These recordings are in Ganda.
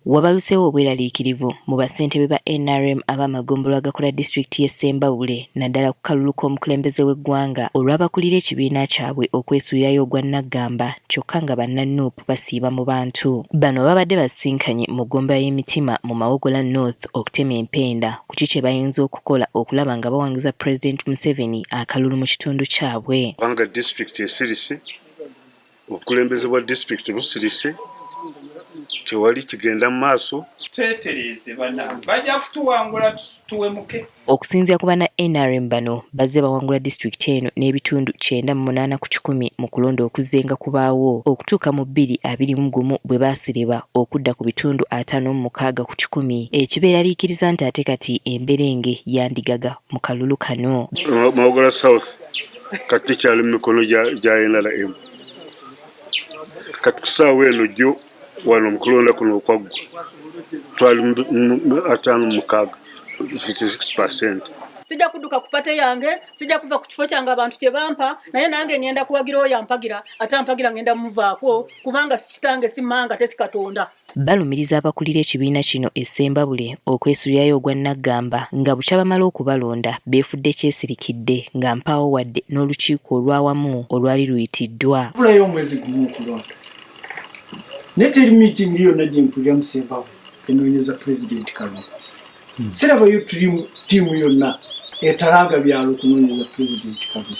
Wabaluseewo obweraliikirivu mu bassentebe ba NRM ab'amagombolola agakola disitulikiti y'e Ssembabule naddala ku kalulu k'omukulembeze w'eggwanga olw'abakulira ekibiina kyabwe okwesuulirayo ogwa Naggamba kyokka nga banna Nuupu basiiba mu bantu. Bano babadde basinkanye mu ggombolola y'emitima mu Mawogola North okutema empenda ku kiki kye bayinza okukola okulaba nga bawanguza Pulezidenti Museveni akalulu mu kitundu kyabwe. Kubanga disitulikiti esirise, obukulembeze bwa disitulikiti busirise, tewali kigenda mu maaso. Twetereze bana bajja kutuwangula tuwemuke. Okusinziira ku bana NRM bano bazze bawangula disitulikiti eno n'ebitundu 98 ku 100 mu kulonda okuzzenga kubaawo okutuuka mu 2021 bwe baasireba okudda ku bitundu 56 ku 100 ekibeeraliikiriza nti ate kati emberenge yandigaga mu kalulu kano. Mawogola South kati kyali mu mikono gya NRM. Kati kusaawa eno jjo wano mukulonda kuno okwaggwa twali 56%. Sijja kudduka ku pate yange, sijja kuva ku kifo kyange abantu kye bampa, naye nange ngenda kuwagira oyo ampagira, ate ampagira ngenda muvaako kubanga si kitange si mmanga tesi Katonda. Balumiriza abakulira ekibiina kino e Ssembabule okwesuulirayo ogwa Naggamba nga bukya bamala okubalonda beefudde kyesirikidde nga mpaawo wadde n'olukiiko olw'awamu olwali luyitiddwa. Bulayo omwezi gumu okulonda. Neteri meeting yonna gye mpulira mu Ssembabule enoonyeza Pulezidenti Kalulu. Sirabayo ttiimu yonna etalanga byalo okunoonyeza Pulezidenti Kalulu.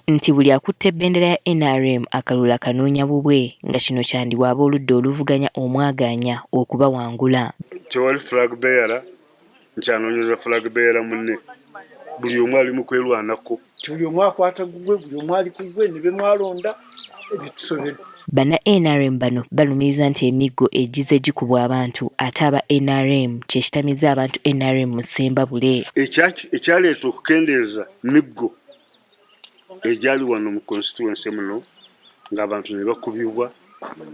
Nti buli akutte ebbendera ya NRM akalulu akanoonya bubwe nga kino kyandiwa ab'oludda oluvuganya omwaganya okubawangula. Tewali flag bearer nkyanoonyeza flag bearer munne. Buli omu ali mu kwerwanako. Buli omu akwata gugwe, buli omu ali ku gwe ne be mwalonda ebitusobedde. Bana NRM bano balumiriza nti emiggo egize gikubwa abantu ate aba NRM kyekitamiza abantu NRM mu Ssembabule. Ekyaleeta okukendeeza miggo ejali wano mu constituency muno ng'abantu ne bakubibwa,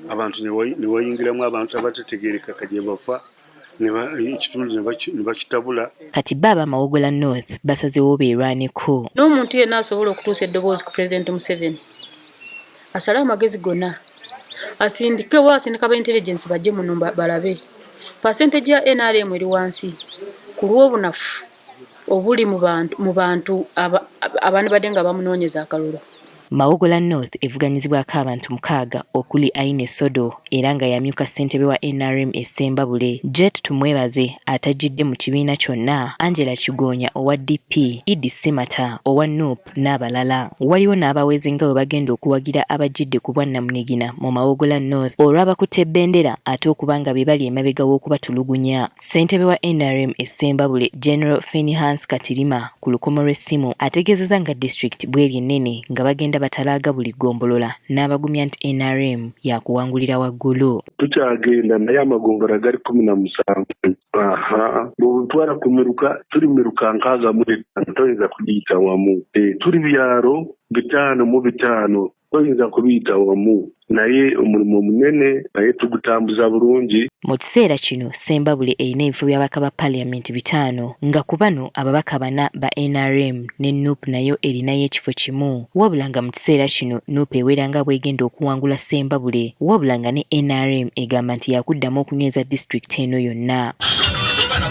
abantu ne wayingiramu abantu abatetegeereka kagye bafa, ekitundu ne bakitabula. Kati baba Mawogola North basazeewo beerwaneko. N'omuntu yenna asobola okutuusa eddoboozi ku Pulezidenti Museveni asale amagezi gonna asindikewo asindika ba intelligence bajje muno balabe percentage ya NRM eri wansi ku lw'obunafu obuli mu bantu abandi badde nga bamunoonyeza akalulu. Mawogola North evuganyizibwako abantu 6 okuli Aine Sodo era nga yamyuka ssentebe wa NRM e Ssembabule, Jet Tumwebaze atajjidde mu kibiina kyonna, Angela Kigonya owa DP, Idi Semata owa Nuupu n'abalala. Waliwo n'abaweze nga bwe bagenda okuwagira abajjidde ku bwannamunigina mu Mawogola North olw'abakutte ebbendera ate okubanga be bali emabega w'okubatulugunya. Ssentebe wa NRM e Ssembabule General Finehas Katirima ku lukomo lw'essimu ategeezezza nga disitulikiti bw'eri ennene nga bagenda batalaaga buli ggombolola n'abagumya nti NRM yakuwangulira waggulu. Tukyagenda naye amagombolola gali 17. Bw'otwala kumiruka tuli miruka 65 toyinza kugiyita wamu. Tuli byalo 5 toyinza kubiyita wamu. Naye omulimu omunene naye tugutambuza bulungi. Mu kiseera kino Ssembabule erina ebifo by'ababaka ba Paalamenti 5 nga ku bano ababaka 4 ba NRM ne Nuupu nayo erinayo ekifo kimu. Wabula nga mu kiseera kino Nuupu ewera nga bw'egenda okuwangula Ssembabule, wabula nga ne NRM egamba nti yakuddamu okunyweza disitulikiti eno yonna.